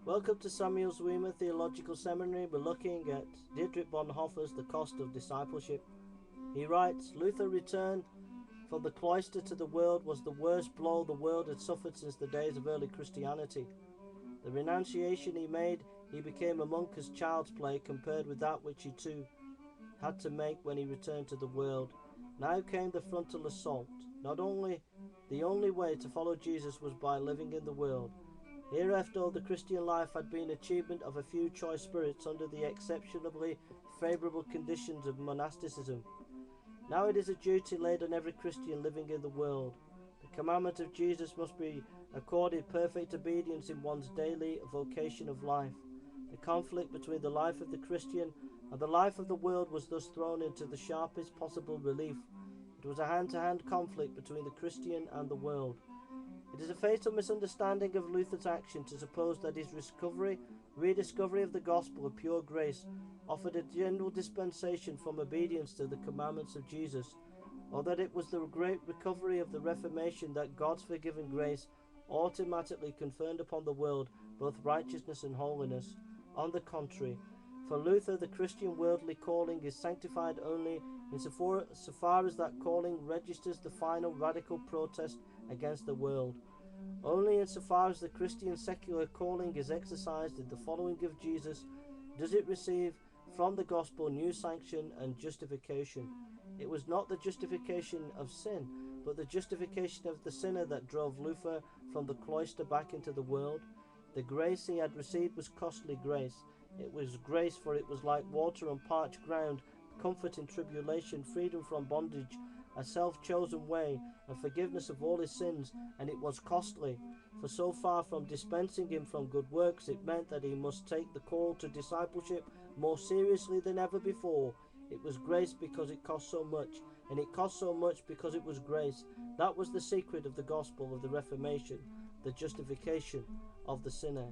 Welcome to Zwemer Theological Seminary. We're looking at Dietrich Bonhoeffer's The Cost of Discipleship. He writes, Luther returned from the cloister to the world was the worst blow the world had suffered since the days of early Christianity. The renunciation he made, he became a monk as child's play compared with that which he too had to make when he returned to the world. Now came the frontal assault. Not only the only way to follow Jesus was by living in the world. Hereafter the Christian life had been achievement of a few choice spirits under the exceptionally favourable conditions of monasticism. Now it is a duty laid on every Christian living in the world. The commandment of Jesus must be accorded perfect obedience in one's daily vocation of life. The conflict between the life of the Christian and the life of the world was thus thrown into the sharpest possible relief. It was a hand-to-hand conflict between the Christian and the world. It is a fatal misunderstanding of Luther's action to suppose that his rediscovery of the gospel of pure grace offered a general dispensation from obedience to the commandments of Jesus, or that it was the great recovery of the Reformation that God's forgiving grace automatically conferred upon the world both righteousness and holiness. On the contrary, for Luther the Christian worldly calling is sanctified only insofar as that calling registers the final radical protest against the world. Only insofar as the Christian secular calling is exercised in the following of Jesus does it receive from the gospel new sanction and justification. It was not the justification of sin, but the justification of the sinner that drove Luther from the cloister back into the world. The grace he had received was costly grace. It was grace, for it was like water on parched ground, comfort in tribulation, freedom from bondage, a self-chosen way, and forgiveness of all his sins, and it was costly, for so far from dispensing him from good works, it meant that he must take the call to discipleship more seriously than ever before. It was grace because it cost so much, and it cost so much because it was grace. That was the secret of the gospel of the Reformation, the justification of the sinner.